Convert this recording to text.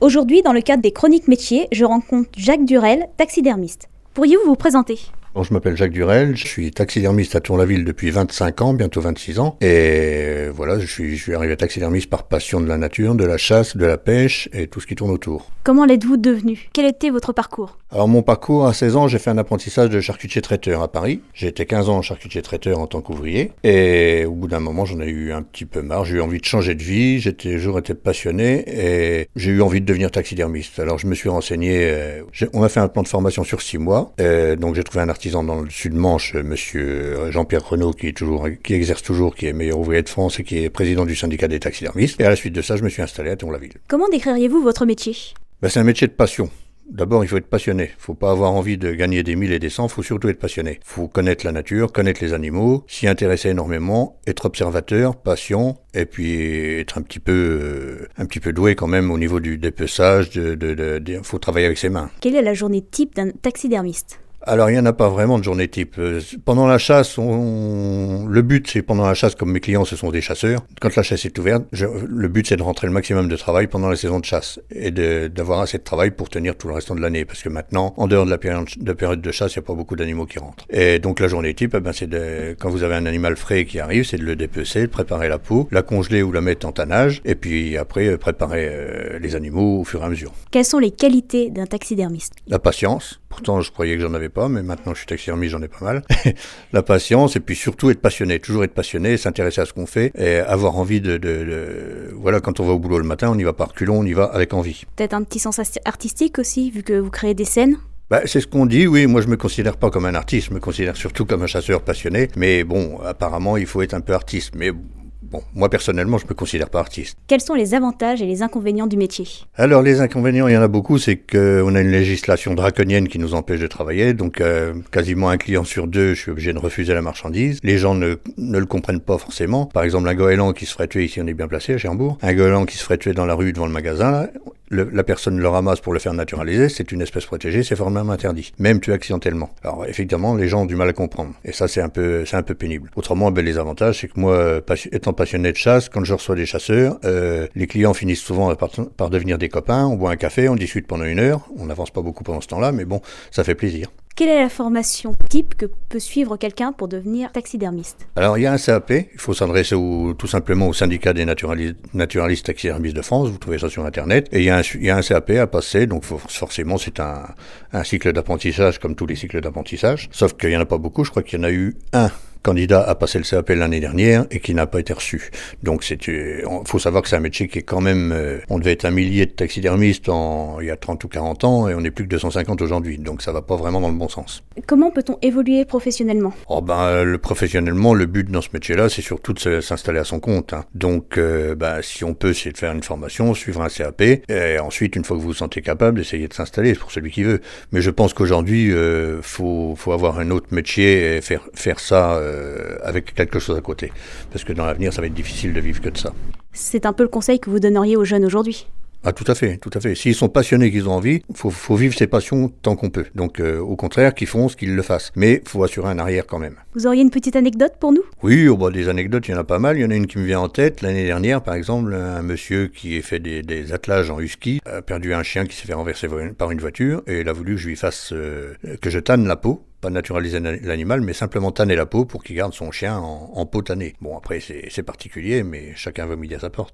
Aujourd'hui, dans le cadre des chroniques métiers, je rencontre Jacques Durel, taxidermiste. Pourriez-vous vous présenter ? Bon, je m'appelle Jacques Durel, je suis taxidermiste à Tourlaville depuis 25 ans, bientôt 26 ans. Et voilà, je suis arrivé taxidermiste par passion de la nature, de la chasse, de la pêche et tout ce qui tourne autour. Comment l'êtes-vous devenu ? Quel était votre parcours ? Alors mon parcours, à 16 ans, j'ai fait un apprentissage de charcutier traiteur à Paris. J'ai été 15 ans charcutier traiteur en tant qu'ouvrier. Et au bout d'un moment, j'en ai eu un petit peu marre, j'ai eu envie de changer de vie, j'ai toujours été passionné et j'ai eu envie de devenir taxidermiste. Alors je me suis renseigné, on a fait un plan de formation sur 6 mois, donc j'ai trouvé un artisan dans le Sud-Manche, monsieur Jean-Pierre Renaud, qui exerce toujours, qui est meilleur ouvrier de France et qui est président du syndicat des taxidermistes. Et à la suite de ça, je me suis installé à Tourlaville. Comment décririez-vous votre métier ? C'est un métier de passion. D'abord, il faut être passionné. Il ne faut pas avoir envie de gagner des 1000 et des 100, il faut surtout être passionné. Il faut connaître la nature, connaître les animaux, s'y intéresser énormément, être observateur, patient, et puis être un petit peu doué quand même au niveau du dépeçage. Il faut travailler avec ses mains. Quelle est la journée type d'un taxidermiste ? Alors, il n'y en a pas vraiment de journée type. Pendant la chasse, le but, c'est pendant la chasse, comme mes clients, ce sont des chasseurs. Quand la chasse est ouverte, le but, c'est de rentrer le maximum de travail pendant la saison de chasse et d'avoir assez de travail pour tenir tout le restant de l'année. Parce que maintenant, en dehors de la période de chasse, il n'y a pas beaucoup d'animaux qui rentrent. Et donc, la journée type, quand vous avez un animal frais qui arrive, c'est de le dépecer, de préparer la peau, la congeler ou la mettre en tannage, et puis après, préparer les animaux au fur et à mesure. Quelles sont les qualités d'un taxidermiste ? La patience. Pourtant, je croyais que j'en avais pas, mais maintenant que je suis taxidermiste, j'en ai pas mal. La patience, et puis surtout être passionné, toujours être passionné, s'intéresser à ce qu'on fait, et avoir envie voilà, quand on va au boulot le matin, on n'y va pas reculons, on y va avec envie. Peut-être un petit sens artistique aussi, vu que vous créez des scènes ? C'est ce qu'on dit, oui. Moi, je me considère pas comme un artiste, je me considère surtout comme un chasseur passionné. Mais bon, apparemment, il faut être un peu artiste. Mais bon, moi, personnellement, je me considère pas artiste. Quels sont les avantages et les inconvénients du métier ? Alors, les inconvénients, il y en a beaucoup. C'est qu'on a une législation draconienne qui nous empêche de travailler. Donc, quasiment un client sur deux, je suis obligé de refuser la marchandise. Les gens ne le comprennent pas forcément. Par exemple, un goéland qui se ferait tuer, ici on est bien placé à Cherbourg, un goéland qui se ferait tuer dans la rue devant le magasin, là, la personne le ramasse pour le faire naturaliser, c'est une espèce protégée, c'est formellement interdit, même tué accidentellement. Alors effectivement, les gens ont du mal à comprendre, et ça c'est un peu pénible. Autrement, les avantages, c'est que moi, étant passionné de chasse, quand je reçois des chasseurs, les clients finissent souvent par devenir des copains, on boit un café, on discute pendant 1 heure, on n'avance pas beaucoup pendant ce temps-là, mais bon, ça fait plaisir. Quelle est la formation type que peut suivre quelqu'un pour devenir taxidermiste ? Alors, il y a un CAP, il faut s'adresser tout simplement au syndicat des naturalistes taxidermistes de France, vous trouvez ça sur Internet, et il y a un CAP à passer, donc forcément c'est un cycle d'apprentissage comme tous les cycles d'apprentissage, sauf qu'il n'y en a pas beaucoup, je crois qu'il y en a eu un candidat a passé le CAP l'année dernière et qui n'a pas été reçu. Donc faut savoir que c'est un métier qui est quand même, on devait être 1 millier de taxidermistes il y a 30 ou 40 ans et on n'est plus que 250 aujourd'hui. Donc ça va pas vraiment dans le bon sens. Comment peut-on évoluer professionnellement ? Professionnellement, le but dans ce métier-là, c'est surtout de s'installer à son compte. Hein. Donc si on peut, c'est de faire une formation, suivre un CAP et ensuite, une fois que vous vous sentez capable, essayer de s'installer pour celui qui veut. Mais je pense qu'aujourd'hui, faut avoir un autre métier et faire ça avec quelque chose à côté. Parce que dans l'avenir, ça va être difficile de vivre que de ça. C'est un peu le conseil que vous donneriez aux jeunes aujourd'hui ? Ah, tout à fait, tout à fait. S'ils sont passionnés, qu'ils ont envie, faut vivre ses passions tant qu'on peut. Donc, au contraire, qu'ils foncent, qu'ils le fassent. Mais faut assurer un arrière quand même. Vous auriez une petite anecdote pour nous ? Oui, des anecdotes, il y en a pas mal. Il y en a une qui me vient en tête. L'année dernière, par exemple, un monsieur qui a fait des attelages en husky a perdu un chien qui s'est fait renverser par une voiture et il a voulu que je lui fasse, que je tanne la peau. Pas naturaliser l'animal, mais simplement tanner la peau pour qu'il garde son chien en peau tannée. Bon, après, c'est particulier, mais chacun va midi à sa porte.